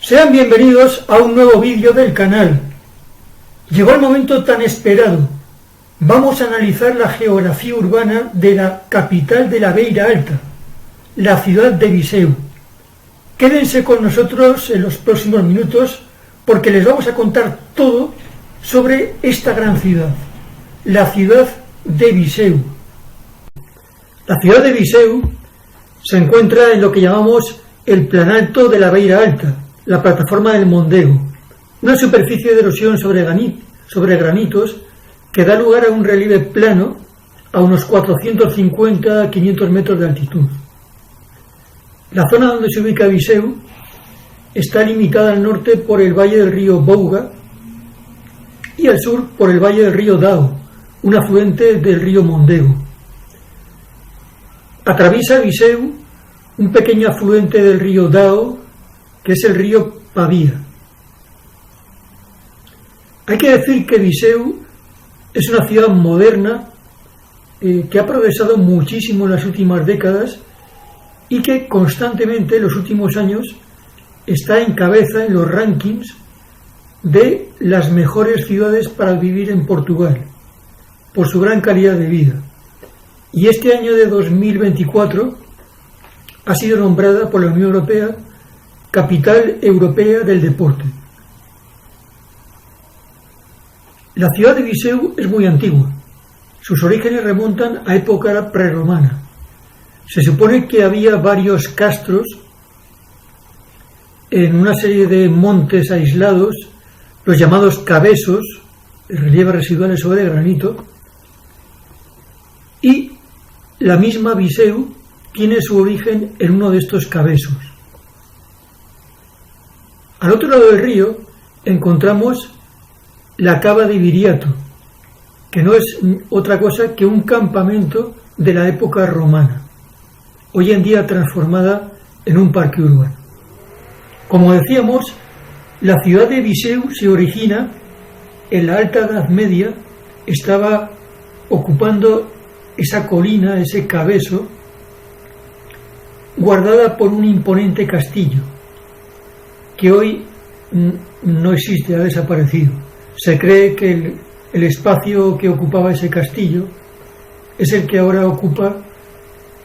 Sean bienvenidos a un nuevo vídeo del canal. Llegó el momento tan esperado. Vamos a analizar la geografía urbana de la capital de la Beira Alta, la ciudad de Viseu. Quédense con nosotros en los próximos minutos porque les vamos a contar todo sobre esta gran ciudad, la ciudad de Viseu. La ciudad de Viseu se encuentra en lo que llamamos el planalto de la Beira Alta, la plataforma del Mondego, una superficie de erosión sobre granitos que da lugar a un relieve plano a unos 450-500 metros de altitud. La zona donde se ubica Viseu está limitada al norte por el valle del río Bouga y al sur por el valle del río Dao, un afluente del río Mondego. Atraviesa Viseu un pequeño afluente del río Dao, que es el río Pavía. Hay que decir que Viseu es una ciudad moderna que ha progresado muchísimo en las últimas décadas y que constantemente en los últimos años está en cabeza en los rankings de las mejores ciudades para vivir en Portugal, por su gran calidad de vida. Y este año de 2024 ha sido nombrada por la Unión Europea Capital Europea del Deporte. La ciudad de Viseu es muy antigua. Sus orígenes remontan a época prerromana. Se supone que había varios castros en una serie de montes aislados, los llamados cabesos, relieves residuales sobre granito, y la misma Viseu tiene su origen en uno de estos cabesos. Al otro lado del río encontramos la cava de Viriato, que no es otra cosa que un campamento de la época romana, hoy en día transformada en un parque urbano. Como decíamos, la ciudad de Viseu se origina en la Alta Edad Media, estaba ocupando esa colina, ese cabezo, guardada por un imponente castillo, que hoy no existe, ha desaparecido. Se cree que el espacio que ocupaba ese castillo es el que ahora ocupa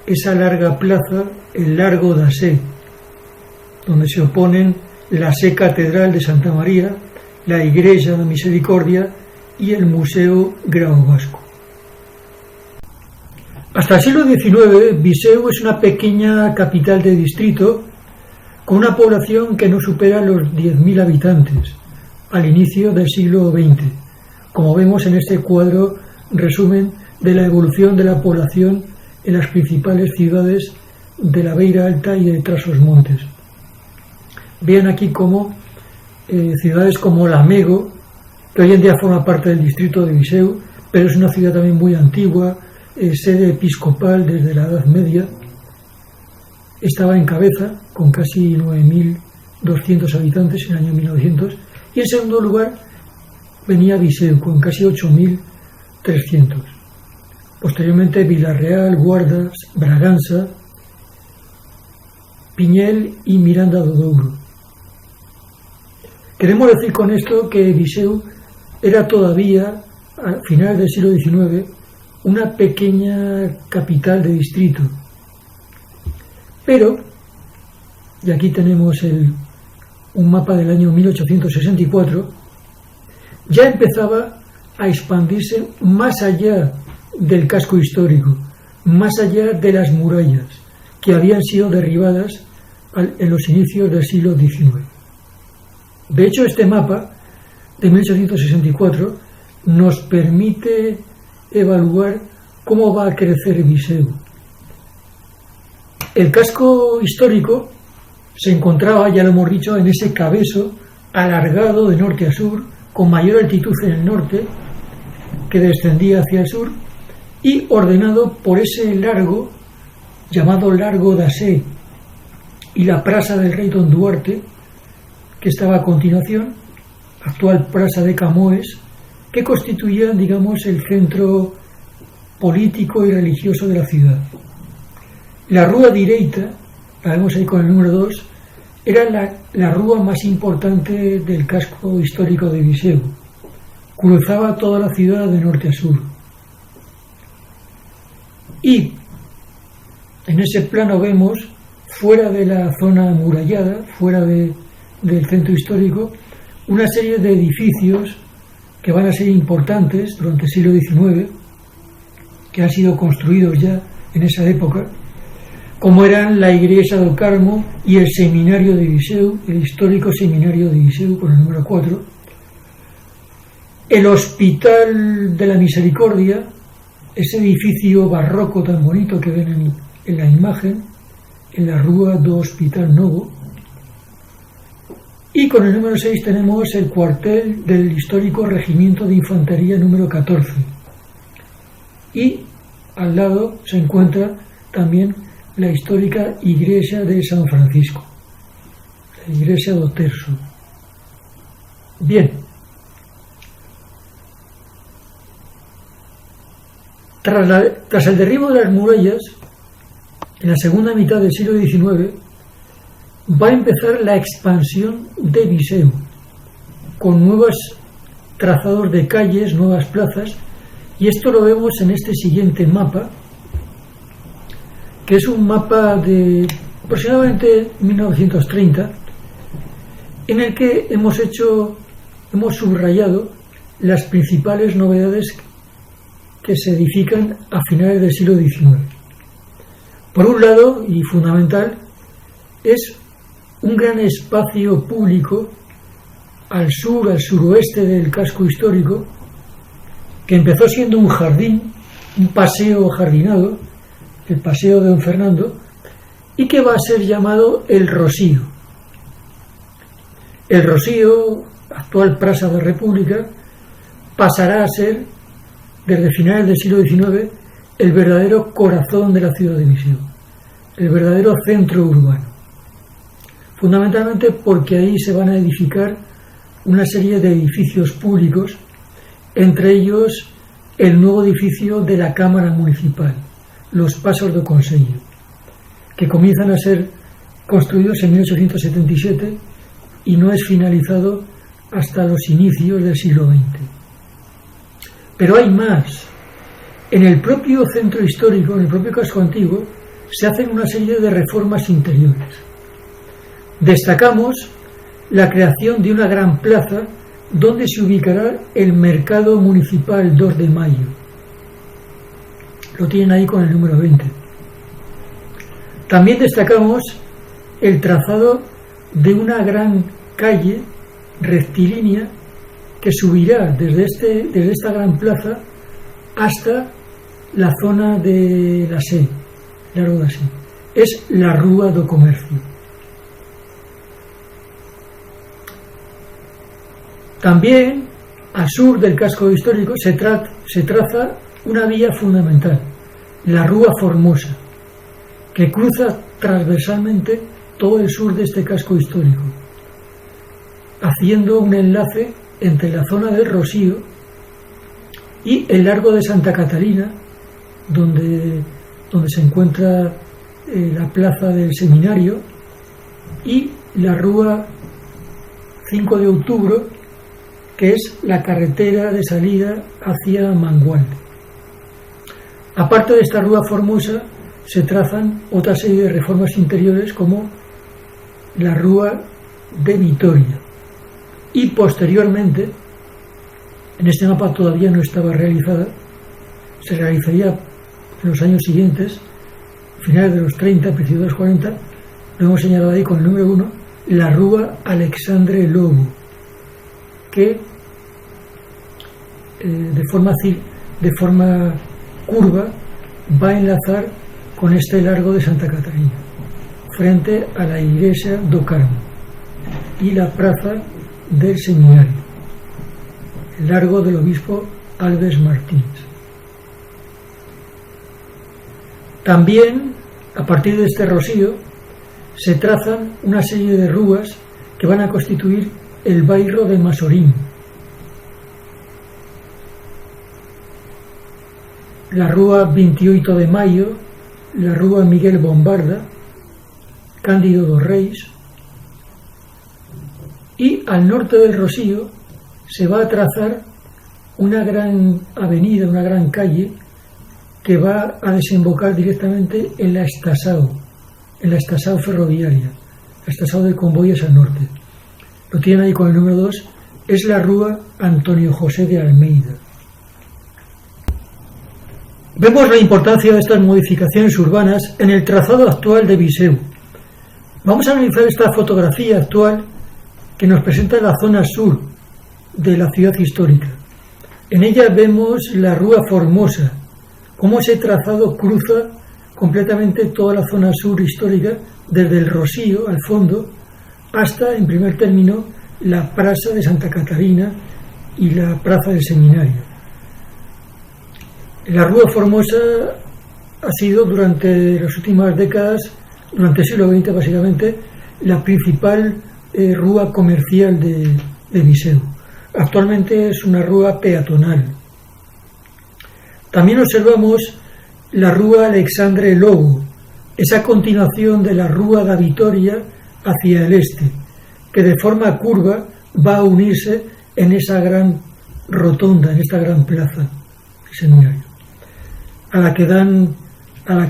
esa larga plaza, el Largo da Sé, donde se oponen la Sé Catedral de Santa María, la Iglesia de Misericordia y el Museo Grao Vasco. Hasta el siglo XIX, Viseu es una pequeña capital de distrito con una población que no supera los 10.000 habitantes al inicio del siglo XX, como vemos en este cuadro resumen de la evolución de la población en las principales ciudades de la Beira Alta y de Trás-os-Montes. Vean aquí cómo ciudades como Lamego, que hoy en día forma parte del distrito de Viseu, pero es una ciudad también muy antigua, sede episcopal desde la Edad Media, estaba en cabeza con casi 9.200 habitantes en el año 1900, y en segundo lugar venía Viseu con casi 8.300. Posteriormente Vilarreal, Guardas, Bragança, Piñel y Miranda do Douro. Queremos decir con esto que Viseu era todavía, a finales del siglo XIX, una pequeña capital de distrito. Pero, y aquí tenemos un mapa del año 1864, ya empezaba a expandirse más allá del casco histórico, más allá de las murallas que habían sido derribadas en los inicios del siglo XIX. De hecho, este mapa de 1864 nos permite evaluar cómo va a crecer Viseu. El casco histórico se encontraba, ya lo hemos dicho, en ese cabezo alargado de norte a sur, con mayor altitud en el norte, que descendía hacia el sur, y ordenado por ese largo, llamado Largo da Sé, y la Praça del Rei Dom Duarte, que estaba a continuación, actual Praça de Camões, que constituían, digamos, el centro político y religioso de la ciudad. La Rúa Direita, la vemos ahí con el número 2, Era la rúa más importante del casco histórico de Viseu. Cruzaba toda la ciudad de norte a sur. Y en ese plano vemos, fuera de la zona amurallada, fuera del centro histórico, una serie de edificios que van a ser importantes durante el siglo XIX, que han sido construidos ya en esa época, como eran la Iglesia do Carmo y el Seminario de Viseu, el histórico Seminario de Viseu con el número 4, el Hospital de la Misericordia, ese edificio barroco tan bonito que ven en la imagen, en la Rúa do Hospital Novo, y con el número 6 tenemos el cuartel del histórico Regimiento de Infantería número 14, y al lado se encuentra también la histórica Iglesia de San Francisco, la Iglesia do Terço. Bien, tras el derribo de las murallas, en la segunda mitad del siglo XIX, va a empezar la expansión de Viseu, con nuevos trazados de calles, nuevas plazas, y esto lo vemos en este siguiente mapa, que es un mapa de aproximadamente 1930, en el que hemos subrayado las principales novedades que se edifican a finales del siglo XIX. Por un lado, y fundamental, es un gran espacio público al sur, al suroeste del casco histórico, que empezó siendo un jardín, un paseo jardinado, el Paseo de Don Fernando, y que va a ser llamado El Rosío. El Rosío, actual Plaza de República, pasará a ser, desde finales del siglo XIX, el verdadero corazón de la ciudad de Viseu, el verdadero centro urbano. Fundamentalmente porque ahí se van a edificar una serie de edificios públicos, entre ellos el nuevo edificio de la Cámara Municipal, los Pasos do Consello, que comienzan a ser construidos en 1877 y no es finalizado hasta los inicios del siglo XX. Pero hay más. En el propio centro histórico, en el propio casco antiguo, se hacen una serie de reformas interiores. Destacamos la creación de una gran plaza donde se ubicará el Mercado Municipal 2 de Mayo. Lo tienen ahí con el número 20. También destacamos el trazado de una gran calle rectilínea que subirá desde esta gran plaza hasta la zona de la Sé, Largo da Sé. Es la Rúa do Comercio. También al sur del casco histórico se traza una vía fundamental, la Rúa Formosa, que cruza transversalmente todo el sur de este casco histórico, haciendo un enlace entre la zona del Rosío y el Largo de Santa Catalina, donde se encuentra la plaza del Seminario, y la Rúa 5 de Octubre, que es la carretera de salida hacia Mangualde. Aparte de esta Rúa Formosa, se trazan otra serie de reformas interiores como la Rúa de Vitoria. Y posteriormente, en este mapa todavía no estaba realizada, se realizaría en los años siguientes, finales de los 30, principios de los 40, lo hemos señalado ahí con el número 1, la Rúa Alexandre Lobo, que de forma curva va a enlazar con este Largo de Santa Catarina, frente a la Iglesia do Carmo y la Praza del Seminario, el Largo del Obispo Alves Martínez. También, a partir de este Rosío, se trazan una serie de rúas que van a constituir el bairro de Masorín. La Rúa 28 de Mayo, la Rúa Miguel Bombarda, Cándido dos Reis, Y al norte del Rosío se va a trazar una gran avenida, una gran calle que va a desembocar directamente en la estación ferroviaria, la estación de convoyes al norte. Lo tienen ahí con el número 2, es la Rúa Antonio José de Almeida. Vemos la importancia de estas modificaciones urbanas en el trazado actual de Viseu. Vamos a analizar esta fotografía actual que nos presenta la zona sur de la ciudad histórica. En ella vemos la Rúa Formosa, cómo ese trazado cruza completamente toda la zona sur histórica, desde el Rosío al fondo hasta, en primer término, la Plaza de Santa Catarina y la Plaza del Seminario. La Rúa Formosa ha sido durante las últimas décadas, durante el siglo XX básicamente, la principal rúa comercial de Viseu. Actualmente es una rúa peatonal. También observamos la Rúa Alexandre Lobo, esa continuación de la Rúa da Vitoria hacia el este, que de forma curva va a unirse en esa gran rotonda, en esta gran plaza, el seminario, a la que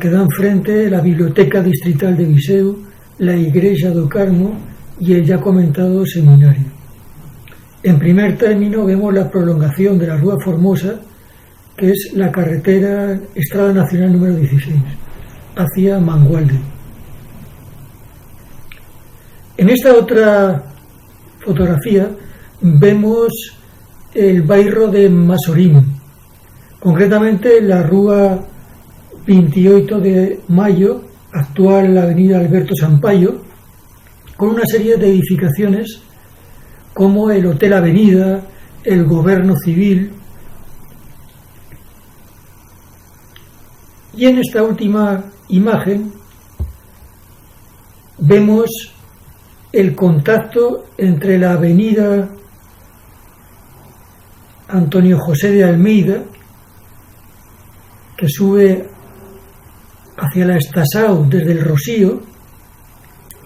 dan frente la Biblioteca Distrital de Viseu, la Igreja do Carmo y el ya comentado seminario. En primer término vemos la prolongación de la Rúa Formosa, que es la carretera Estrada Nacional número 16, hacia Mangualde. En esta otra fotografía vemos el bairro de Masorín, concretamente la Rúa 28 de Mayo, actual avenida Alberto Sampaio, con una serie de edificaciones como el Hotel Avenida, el Gobierno Civil. Y en esta última imagen vemos el contacto entre la avenida Antonio José de Almeida, que sube hacia la estación desde el Rosío,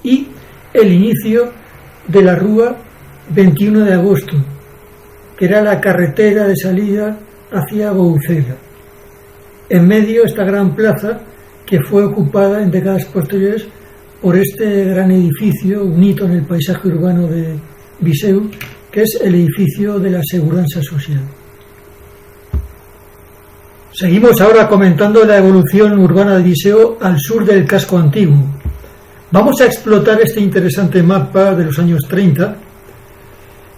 y el inicio de la Rúa 21 de Agosto, que era la carretera de salida hacia Boucela. En medio esta gran plaza que fue ocupada en décadas posteriores por este gran edificio, un hito en el paisaje urbano de Viseu, que es el edificio de la Segurança Social. Seguimos ahora comentando la evolución urbana de Viseu al sur del casco antiguo. Vamos a explotar este interesante mapa de los años 30.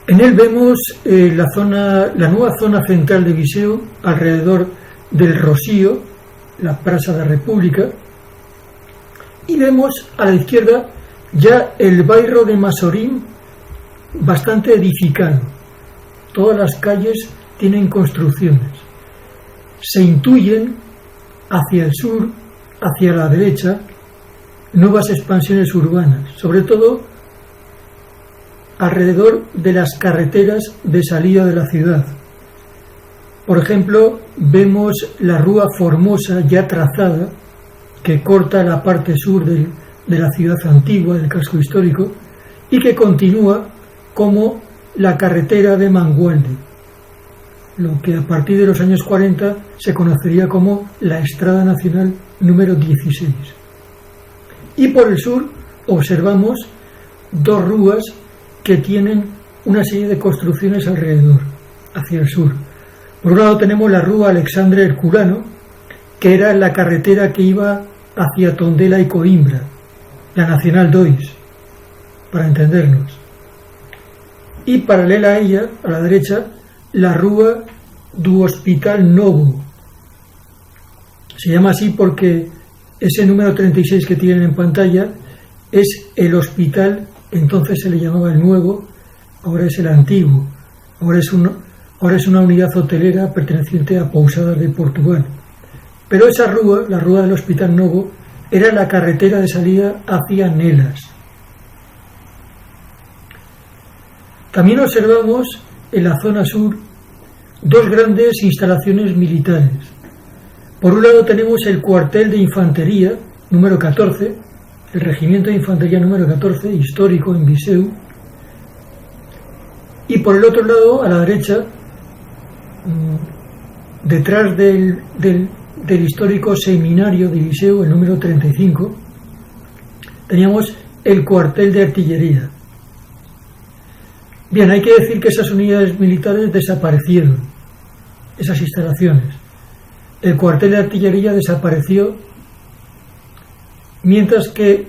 En él vemos la nueva zona central de Viseu, alrededor del Rosío, la Plaza da República, y vemos a la izquierda ya el bairro de Masorín, bastante edificado. Todas las calles tienen construcciones. Se intuyen hacia el sur, hacia la derecha, nuevas expansiones urbanas, sobre todo alrededor de las carreteras de salida de la ciudad. Por ejemplo, vemos la Rúa Formosa ya trazada, que corta la parte sur de la ciudad antigua, del casco histórico, y que continúa como la carretera de Mangualde, lo que a partir de los años 40 se conocería como la Estrada Nacional número 16. Y por el sur observamos dos rúas que tienen una serie de construcciones alrededor, hacia el sur. Por un lado tenemos la Rúa Alexandre Herculano, que era la carretera que iba hacia Tondela y Coimbra, la Nacional 2, para entendernos. Y paralela a ella, a la derecha, la Rúa do Hospital Novo. Se llama así porque ese número 36 que tienen en pantalla es el hospital, entonces se le llamaba el nuevo, ahora es el antiguo, ahora es una unidad hotelera perteneciente a Pousadas de Portugal. Pero esa rúa, la Rúa del Hospital Novo, era la carretera de salida hacia Nelas. También observamos en la zona sur dos grandes instalaciones militares. Por un lado tenemos el cuartel de infantería número 14, el regimiento de infantería número 14, histórico en Viseu, Y por el otro lado, a la derecha, detrás del histórico seminario de Viseu, el número 35, teníamos el cuartel de artillería. Bien, hay que decir que esas unidades militares desaparecieron, esas instalaciones. El cuartel de artillería desapareció, mientras que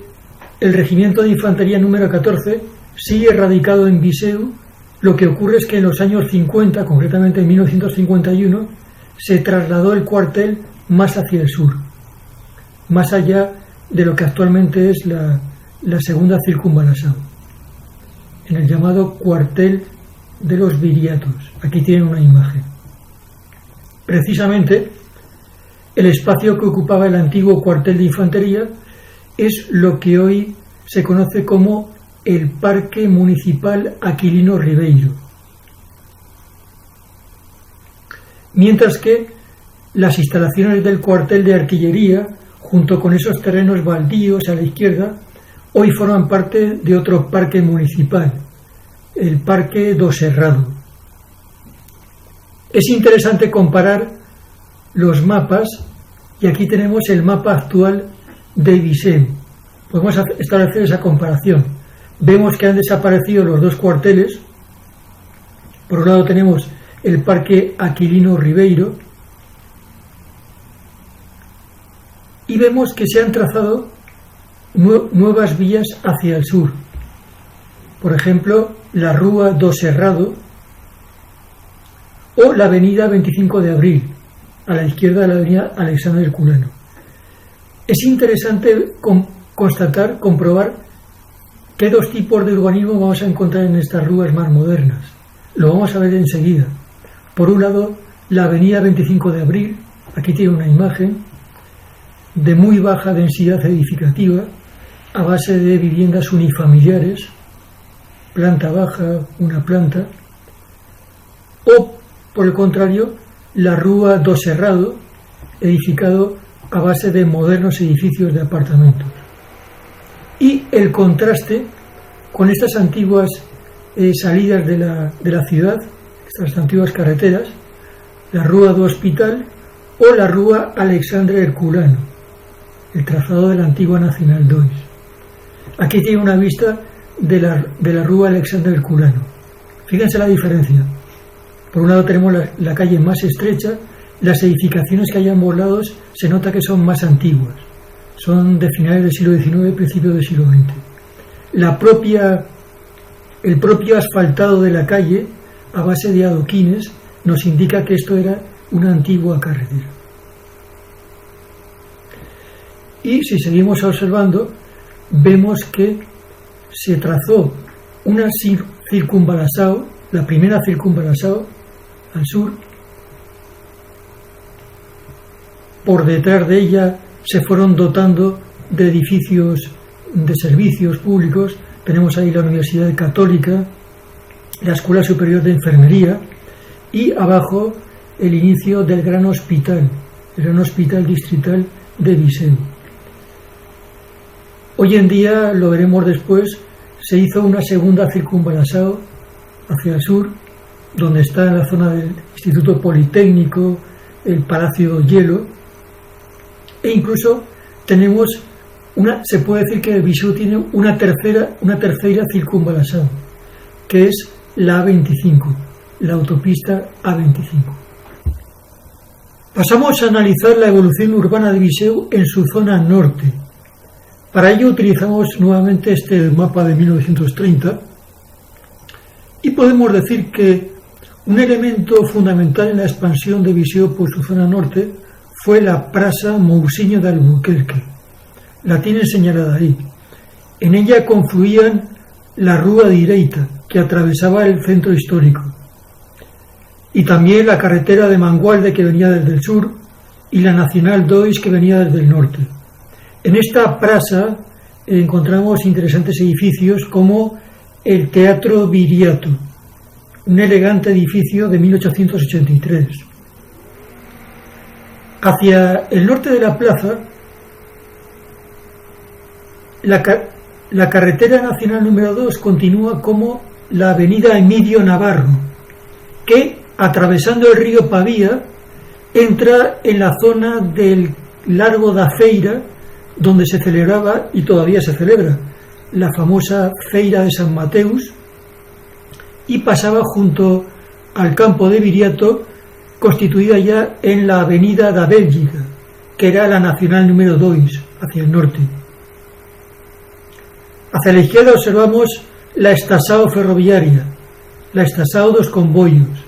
el regimiento de infantería número 14 sigue radicado en Viseu. Lo que ocurre es que en los años 50, concretamente en 1951, se trasladó el cuartel más hacia el sur, más allá de lo que actualmente es la segunda circunvalación, en el llamado cuartel de los Viriatos. Aquí tienen una imagen. Precisamente, el espacio que ocupaba el antiguo cuartel de infantería es lo que hoy se conoce como el Parque Municipal Aquilino Ribeiro. Mientras que las instalaciones del cuartel de artillería, junto con esos terrenos baldíos a la izquierda, hoy forman parte de otro parque municipal, el Parque do Cerrado. Es interesante comparar los mapas, y aquí tenemos el mapa actual de Viseu. Podemos establecer esa comparación. Vemos que han desaparecido los dos cuarteles. Por un lado tenemos el Parque Aquilino Ribeiro y vemos que se han trazado nuevas vías hacia el sur. Por ejemplo, la Rúa do Cerrado o la avenida 25 de Abril, a la izquierda de la avenida Alexandre Herculano. Es interesante comprobar qué dos tipos de urbanismo vamos a encontrar en estas rúas más modernas. Lo vamos a ver enseguida. Por un lado, la avenida 25 de Abril, aquí tiene una imagen, de muy baja densidad edificativa, a base de viviendas unifamiliares, planta baja, una planta, o, por el contrario, la Rúa do Cerrado, edificado a base de modernos edificios de apartamentos. Y el contraste con estas antiguas salidas de la ciudad, estas antiguas carreteras, la Rúa do Hospital o la Rúa Alexandre Herculano, el trazado de la antigua Nacional 2. Aquí tiene una vista de la Rúa Alexandre Herculano. Fíjense la diferencia. Por un lado tenemos la calle más estrecha, las edificaciones que hay a ambos lados se nota que son más antiguas. Son de finales del siglo XIX, principios del siglo XX. El propio asfaltado de la calle, a base de adoquines, nos indica que esto era una antigua carretera. Y si seguimos observando, vemos que se trazó una circunvalasao, la primera circunvalasao al sur. Por detrás de ella se fueron dotando de edificios de servicios públicos. Tenemos ahí la Universidad Católica, la Escuela Superior de Enfermería y abajo el inicio del Gran Hospital, el Gran Hospital Distrital de Viseu. Hoy en día, lo veremos después, se hizo una segunda circunvalasao hacia el sur, donde está la zona del Instituto Politécnico, el Palacio Hielo, e incluso tenemos se puede decir que Viseu tiene una tercera circunvalasao, que es la A25, la autopista A25. Pasamos a analizar la evolución urbana de Viseu en su zona norte. Para ello utilizamos nuevamente este mapa de 1930 y podemos decir que un elemento fundamental en la expansión de Viseu por su zona norte fue la Praça Mousinho de Albuquerque. La tienen señalada ahí. En ella confluían la Rúa Direita, que atravesaba el centro histórico, y también la carretera de Mangualde, que venía desde el sur, y la Nacional 2, que venía desde el norte. En esta praza encontramos interesantes edificios como el Teatro Viriato, un elegante edificio de 1883. Hacia el norte de la plaza, la carretera nacional número 2 continúa como la avenida Emilio Navarro, que, atravesando el río Pavía, entra en la zona del Largo da Feira, donde se celebraba y todavía se celebra la famosa Feira de San Mateus, y pasaba junto al campo de Viriato, constituida ya en la avenida da Bélgica, que era la nacional número 2, hacia el norte. Hacia la izquierda observamos la estação ferroviaria, la estação dos comboios,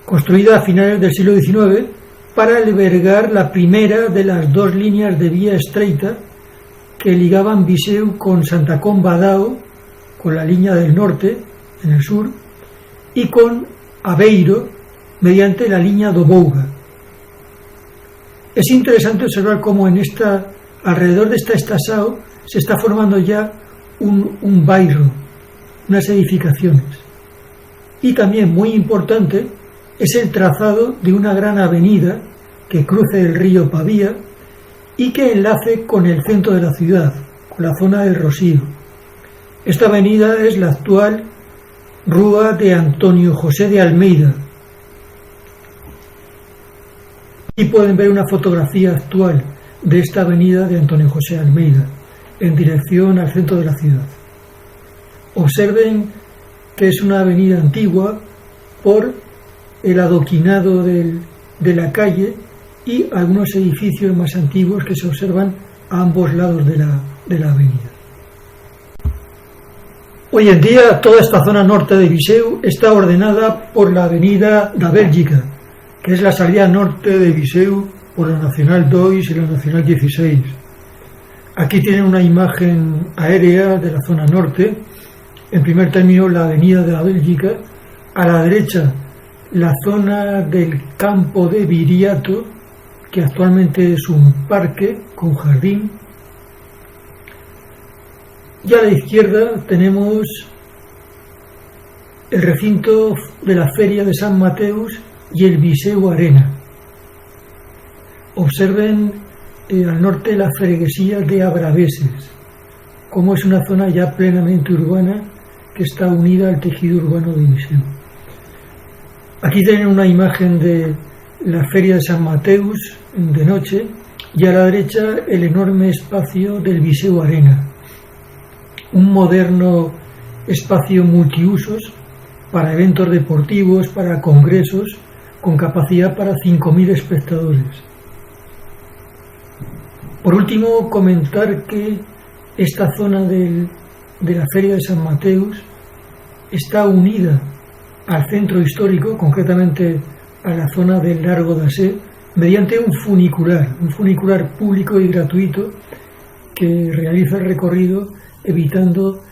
construida a finales del siglo XIX para albergar la primera de las dos líneas de vía estreita que ligaban Viseu con Santa Comba d'Ao, con la línea del norte, en el sur, y con Aveiro, mediante la línea do Bouga. Es interesante observar cómo alrededor de esta estação se está formando ya un bairro, unas edificaciones. Y también, muy importante, es el trazado de una gran avenida que cruce el río Pavía y que enlace con el centro de la ciudad, con la zona del Rosío. Esta avenida es la actual Rúa de Antonio José de Almeida. Y pueden ver una fotografía actual de esta avenida de Antonio José de Almeida, en dirección al centro de la ciudad. Observen que es una avenida antigua por el adoquinado de la calle y algunos edificios más antiguos que se observan a ambos lados de la avenida. Hoy en día toda esta zona norte de Viseu está ordenada por la avenida da Bélgica, que es la salida norte de Viseu por la Nacional 2 y la Nacional 16. Aquí tienen una imagen aérea de la zona norte. En primer término, la avenida de la Bélgica. A la derecha, la zona del campo de Viriato, que actualmente es un parque con jardín. Y a la izquierda tenemos el recinto de la Feria de San Mateus y el Viseu Arena. Observen al norte la freguesía de Abraveses, como es una zona ya plenamente urbana que está unida al tejido urbano de Viseu. Aquí tienen una imagen de la Feria de San Mateus de noche y a la derecha el enorme espacio del Viseu Arena, un moderno espacio multiusos para eventos deportivos, para congresos, con capacidad para 5.000 espectadores. Por último, comentar que esta zona de la Feria de San Mateus está unida al centro histórico, concretamente a la zona del Largo da Sé, mediante un funicular público y gratuito que realiza el recorrido evitando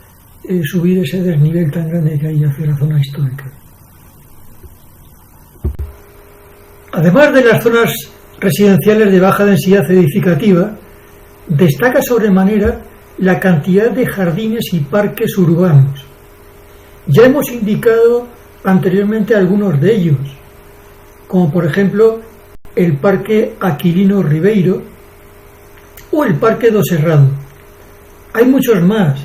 subir ese desnivel tan grande que hay hacia la zona histórica. Además de las zonas residenciales de baja densidad edificativa, destaca sobremanera la cantidad de jardines y parques urbanos. Ya hemos indicado anteriormente algunos de ellos, como por ejemplo el Parque Aquilino Ribeiro o el Parque do Cerrado. Hay muchos más.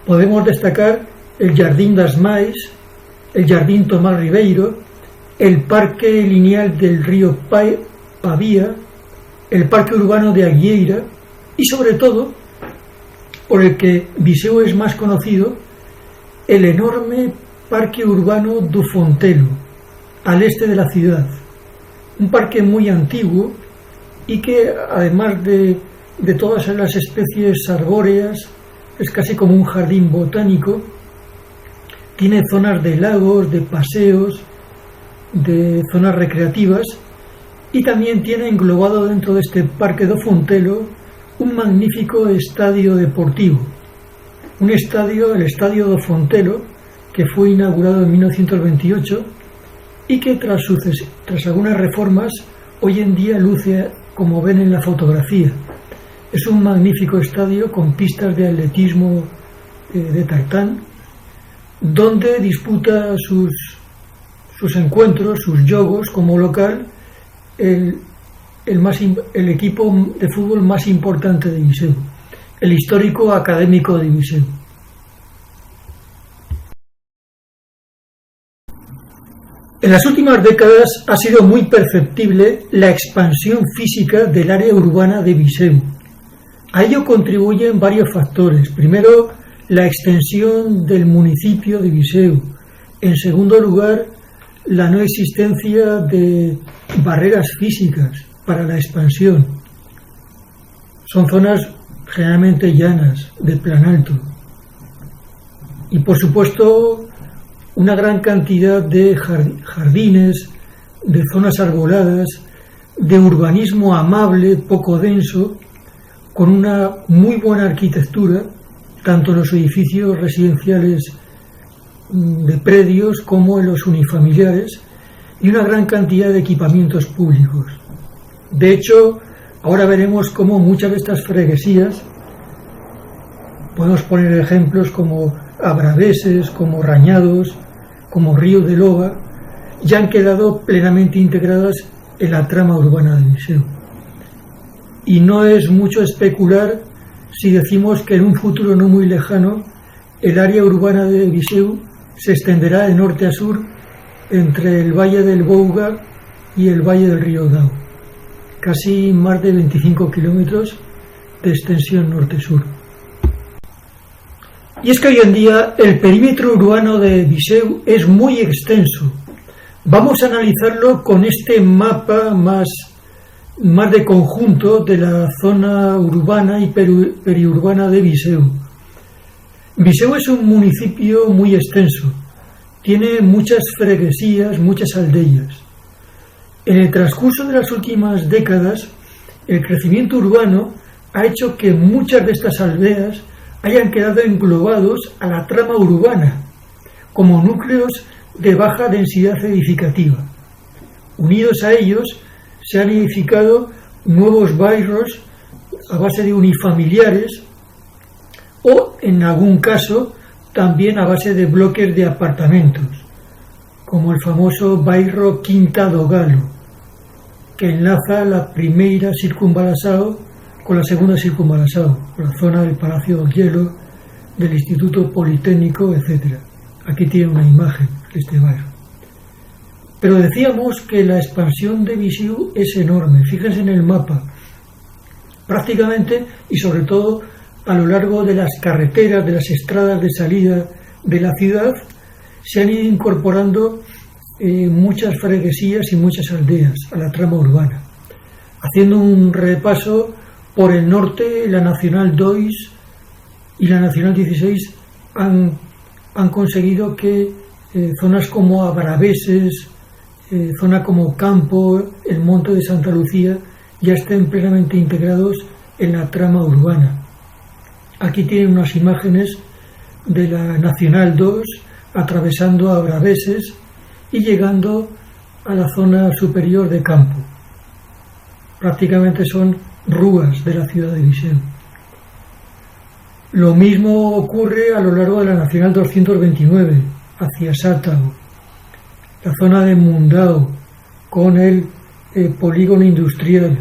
Podemos destacar el Jardín das Mais, el Jardín Tomás Ribeiro, el Parque Lineal del Río Pavía, el Parque Urbano de Aguieira y sobre todo, por el que Viseu es más conocido, el enorme Parque Urbano do Fontelo, al este de la ciudad. Un parque muy antiguo y que, además de todas las especies arbóreas, es casi como un jardín botánico. Tiene zonas de lagos, de paseos, de zonas recreativas y también tiene englobado dentro de este Parque do Fontelo un magnífico estadio deportivo. El Estadio do Fontelo, que fue inaugurado en 1928 y que tras algunas reformas hoy en día luce como ven en la fotografía. Es un magnífico estadio con pistas de atletismo de tartán, donde disputa sus encuentros, sus jogos como local, el equipo de fútbol más importante de Viseu, el histórico Académico de Viseu. En las últimas décadas ha sido muy perceptible la expansión física del área urbana de Viseu. A ello contribuyen varios factores. Primero, la extensión del municipio de Viseu. En segundo lugar, la no existencia de barreras físicas para la expansión. Son zonas generalmente llanas, de planalto. Y por supuesto, una gran cantidad de jardines, de zonas arboladas, de urbanismo amable, poco denso, con una muy buena arquitectura, tanto en los edificios residenciales de predios como en los unifamiliares, y una gran cantidad de equipamientos públicos. De hecho, ahora veremos cómo muchas de estas freguesías, podemos poner ejemplos como Abraveses, como Rañados, como Río de Loba, ya han quedado plenamente integradas en la trama urbana de Viseu. Y no es mucho especular si decimos que en un futuro no muy lejano el área urbana de Viseu se extenderá de norte a sur entre el valle del Bouga y el valle del río Dao, casi más de 25 kilómetros de extensión norte-sur. Y es que hoy en día el perímetro urbano de Viseu es muy extenso. Vamos a analizarlo con este mapa más de conjunto de la zona urbana y periurbana de Viseu. Viseu es un municipio muy extenso. Tiene muchas freguesías, muchas aldeas. En el transcurso de las últimas décadas, el crecimiento urbano ha hecho que muchas de estas aldeas hayan quedado englobados a la trama urbana, como núcleos de baja densidad edificativa. Unidos a ellos, se han edificado nuevos barrios a base de unifamiliares o, en algún caso, también a base de bloques de apartamentos, como el famoso bairro Quinta do Galo, que enlaza la primeira circunvalação con la segunda circunvalação, con la zona del Palacio del Hielo, del Instituto Politécnico, etc. Aquí tiene una imagen de este barrio. Pero decíamos que la expansión de Viseu es enorme. Fíjense en el mapa. Prácticamente, y sobre todo a lo largo de las carreteras, de las estradas de salida de la ciudad, se han ido incorporando muchas freguesías y muchas aldeas a la trama urbana. Haciendo un repaso, por el norte, la Nacional 2 y la Nacional 16 han conseguido que zonas como Abraveses, zona como Campo, el Monte de Santa Lucía, ya estén plenamente integrados en la trama urbana. Aquí tienen unas imágenes de la Nacional 2 atravesando Abraveses y llegando a la zona superior de Campo. Prácticamente son rúas de la ciudad de Viseu. Lo mismo ocurre a lo largo de la Nacional 229, hacia Sátao, la zona de Mundao, con el polígono industrial.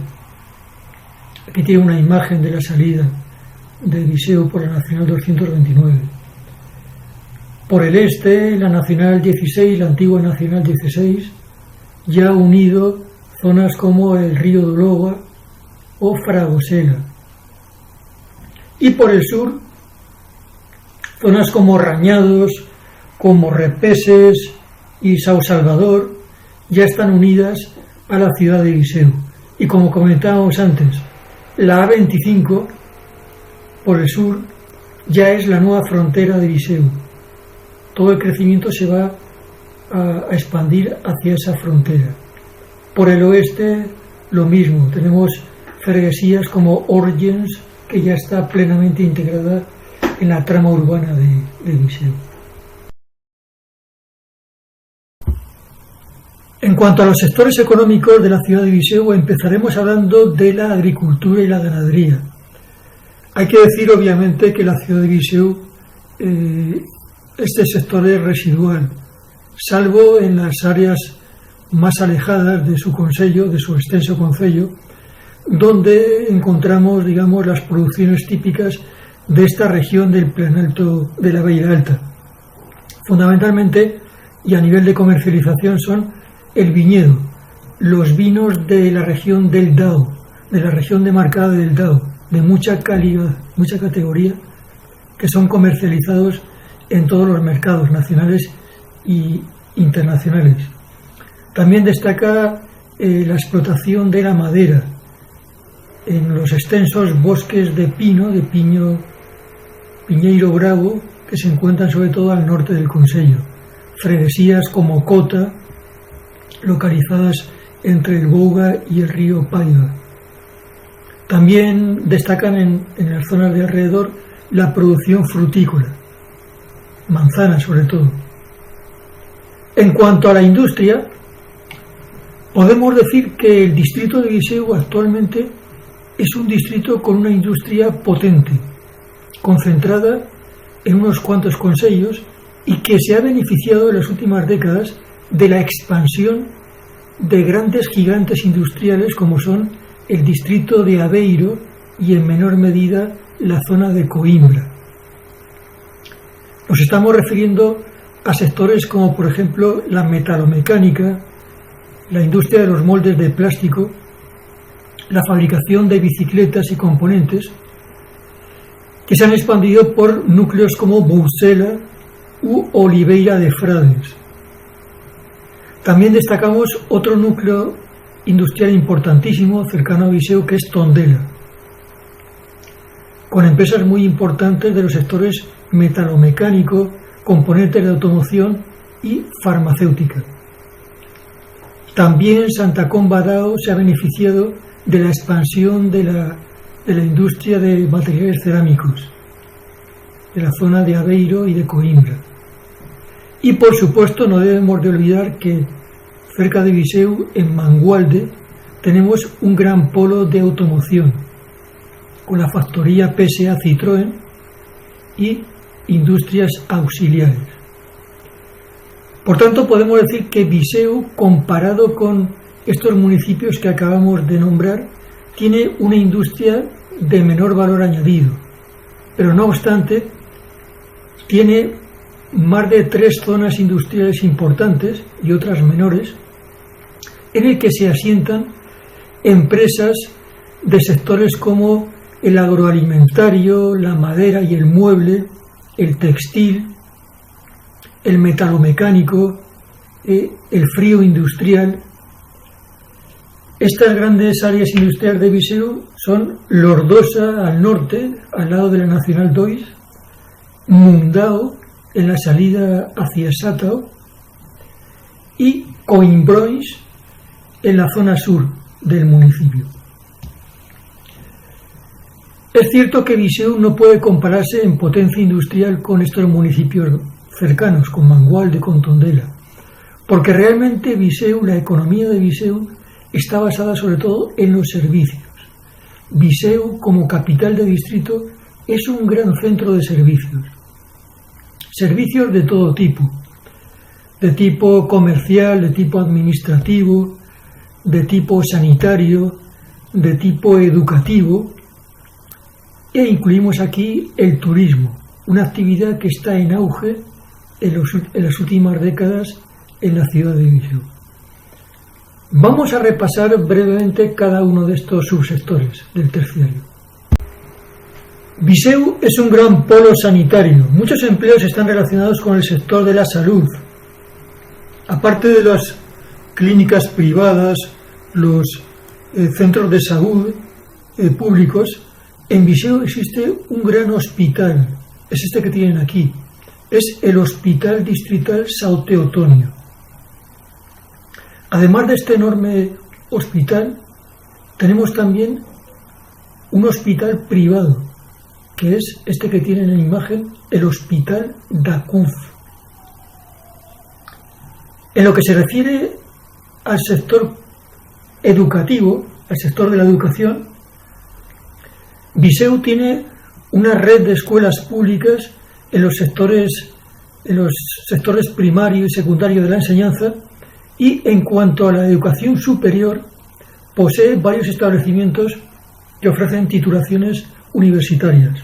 Aquí tiene una imagen de la salida de Viseu por la Nacional 229. Por el este, la Nacional 16, la antigua Nacional 16, ya ha unido zonas como el Río do Loba o Fragosela. Y por el sur, zonas como Rañados, como Repeses y São Salvador ya están unidas a la ciudad de Viseu. Y como comentábamos antes, la A25 por el sur ya es la nueva frontera de Viseu. Todo el crecimiento se va a expandir hacia esa frontera. Por el oeste, lo mismo. Tenemos freguesías como Orgens, que ya está plenamente integrada en la trama urbana de Viseu. En cuanto a los sectores económicos de la ciudad de Viseu, empezaremos hablando de la agricultura y la ganadería. Hay que decir, obviamente, que la ciudad de Viseu, este sector es residual, salvo en las áreas más alejadas de su concello, de su extenso concello, donde encontramos, digamos, las producciones típicas de esta región del Planalto de la Beira Alta. Fundamentalmente y a nivel de comercialización son el viñedo, los vinos de la región del Dao, de la región demarcada del Dao, de mucha calidad, mucha categoría, que son comercializados en todos los mercados nacionales y internacionales. También destaca la explotación de la madera en los extensos bosques de pino, de Piñeiro Bravo, que se encuentran sobre todo al norte del Concello. Freguesías como Cota, localizadas entre el Bouga y el río Paiva. También destacan en las zonas de alrededor la producción frutícola, manzanas sobre todo. En cuanto a la industria, podemos decir que el distrito de Viseu actualmente es un distrito con una industria potente, concentrada en unos cuantos concellos y que se ha beneficiado en las últimas décadas de la expansión de grandes gigantes industriales como son el distrito de Aveiro y en menor medida la zona de Coimbra. Nos estamos refiriendo a sectores como por ejemplo la metalomecánica, la industria de los moldes de plástico, la fabricación de bicicletas y componentes, que se han expandido por núcleos como Bousela u Oliveira de Frades. También destacamos otro núcleo industrial importantísimo cercano a Viseu, que es Tondela, con empresas muy importantes de los sectores metalomecánico, componentes de automoción y farmacéutica. También Santa Comba Dao se ha beneficiado de la expansión de la industria de materiales cerámicos de la zona de Aveiro y de Coimbra. Y por supuesto no debemos de olvidar que cerca de Viseu, en Mangualde, tenemos un gran polo de automoción con la factoría PSA Citroën y industrias auxiliares. Por tanto, podemos decir que Viseu, comparado con estos municipios que acabamos de nombrar, tiene una industria de menor valor añadido, pero no obstante tiene más de 3 zonas industriales importantes y otras menores en el que se asientan empresas de sectores como el agroalimentario, la madera y el mueble, el textil, el metalomecánico, el frío industrial. Estas grandes áreas industriales de Viseu son Lordosa al norte, al lado de la Nacional 2, Mundao en la salida hacia Sátao y Coimbrões en la zona sur del municipio. Es cierto que Viseu no puede compararse en potencia industrial con estos municipios cercanos, con Mangualde, con Tondela, porque realmente Viseu, la economía de Viseu, está basada sobre todo en los servicios. Viseu, como capital de distrito, es un gran centro de servicios. Servicios de todo tipo comercial, de tipo administrativo, de tipo sanitario, de tipo educativo, e incluimos aquí el turismo, una actividad que está en auge en las últimas décadas en la ciudad de Viseu. Vamos a repasar brevemente cada uno de estos subsectores del terciario. Viseu es un gran polo sanitario. Muchos empleos están relacionados con el sector de la salud. Aparte de las clínicas privadas, los centros de salud públicos, en Viseu existe un gran hospital. Es este que tienen aquí. Es el Hospital Distrital São Teotonio. Además de este enorme hospital, tenemos también un hospital privado, que es este que tienen en imagen, el Hospital da CUF. En lo que se refiere al sector educativo, al sector de la educación, Viseu tiene una red de escuelas públicas en los sectores primario y secundario de la enseñanza, y en cuanto a la educación superior, posee varios establecimientos que ofrecen titulaciones universitarias.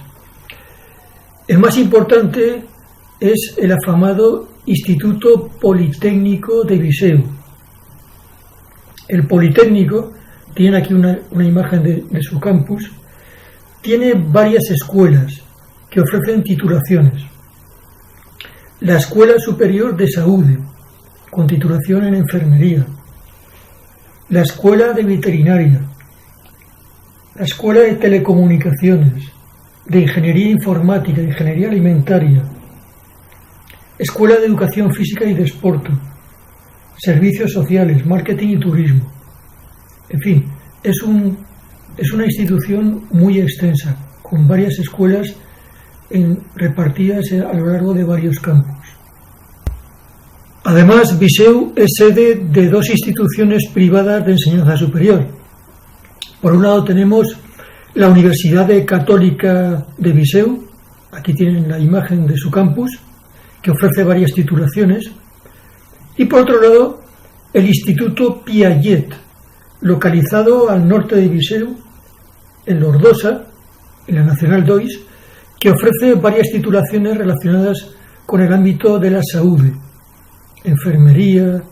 El más importante es el afamado Instituto Politécnico de Viseu. El Politécnico, tiene aquí una imagen de su campus, tiene varias escuelas que ofrecen titulaciones. La Escuela Superior de Saúde, con titulación en enfermería. La Escuela de Veterinaria. La Escuela de Telecomunicaciones, de Ingeniería Informática, de Ingeniería Alimentaria. Escuela de Educación Física y Deporte. Servicios Sociales, Marketing y Turismo. En fin, es una institución muy extensa, con varias escuelas repartidas a lo largo de varios campus. Además, Viseu es sede de dos instituciones privadas de enseñanza superior. Por un lado tenemos la Universidad Católica de Viseu, aquí tienen la imagen de su campus, que ofrece varias titulaciones, y por otro lado el Instituto Piaget, localizado al norte de Viseu, en Ordosa, en la Nacional 2, que ofrece varias titulaciones relacionadas con el ámbito de la salud, enfermería,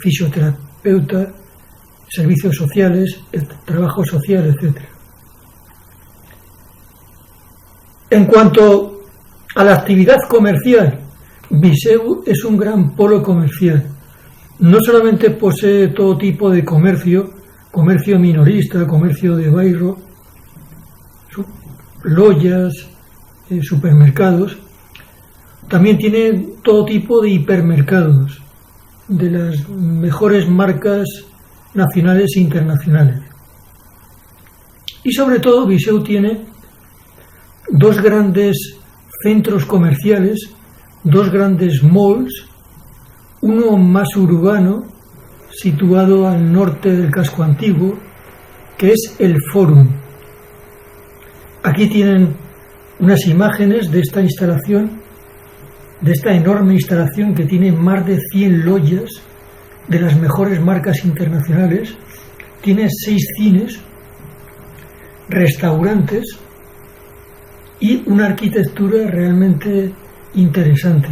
fisioterapeuta, servicios sociales, trabajo social, etc. En cuanto a la actividad comercial, Viseu es un gran polo comercial. No solamente posee todo tipo de comercio minorista, comercio de bairro, loyas, supermercados, también tiene todo tipo de hipermercados de las mejores marcas nacionales e internacionales. Y sobre todo Viseu tiene dos grandes centros comerciales, dos grandes malls, uno más urbano, situado al norte del casco antiguo, que es el Fórum. Aquí tienen unas imágenes de esta instalación, de esta enorme instalación que tiene más de 100 loyas de las mejores marcas internacionales, tiene 6 cines, restaurantes y una arquitectura realmente interesante.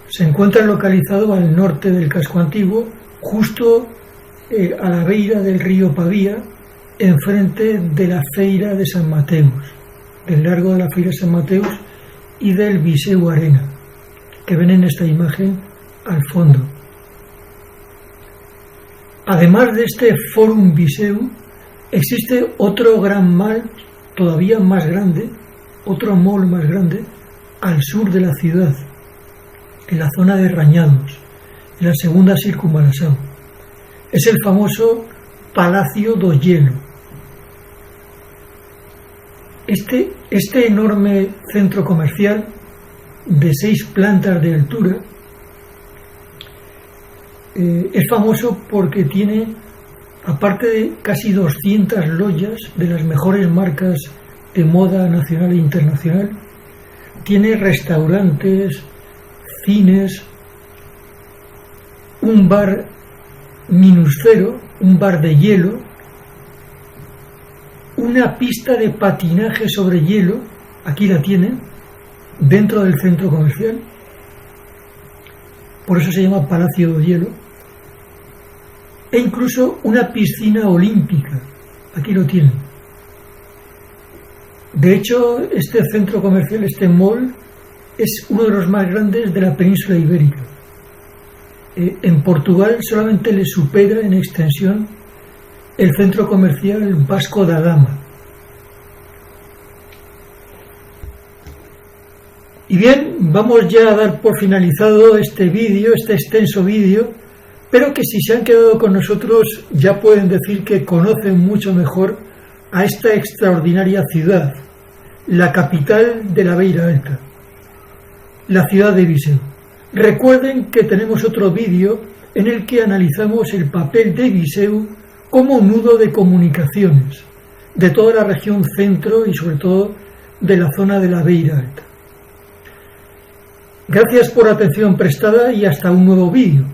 Se encuentra localizado al norte del casco antiguo, justo a la beira del río Pavía, enfrente de la Feira de San Mateus, del largo de la Feira de San Mateus y del Viseu Arena, que ven en esta imagen al fondo. Además de este Fórum Viseu, existe otro gran mall, todavía más grande, otro mall más grande, al sur de la ciudad, en la zona de Rañados, en la segunda circunvalación. Es el famoso Palacio do Hielo. Este enorme centro comercial de 6 plantas de altura es famoso porque tiene, aparte de casi 200 loyas de las mejores marcas de moda nacional e internacional, tiene restaurantes, cines, un bar minuscero, un bar de hielo, una pista de patinaje sobre hielo, aquí la tienen, dentro del centro comercial, por eso se llama Palacio do Hielo, e incluso una piscina olímpica, aquí lo tienen. De hecho, este centro comercial, este mall, es uno de los más grandes de la península ibérica. En Portugal solamente le supera en extensión el centro comercial Vasco da Gama. Y bien, vamos ya a dar por finalizado este vídeo, este extenso vídeo, pero que si se han quedado con nosotros ya pueden decir que conocen mucho mejor a esta extraordinaria ciudad, la capital de la Beira Alta, la ciudad de Viseu. Recuerden que tenemos otro vídeo en el que analizamos el papel de Viseu como nudo de comunicaciones de toda la región centro y sobre todo de la zona de la Beira Alta. Gracias por la atención prestada y hasta un nuevo vídeo.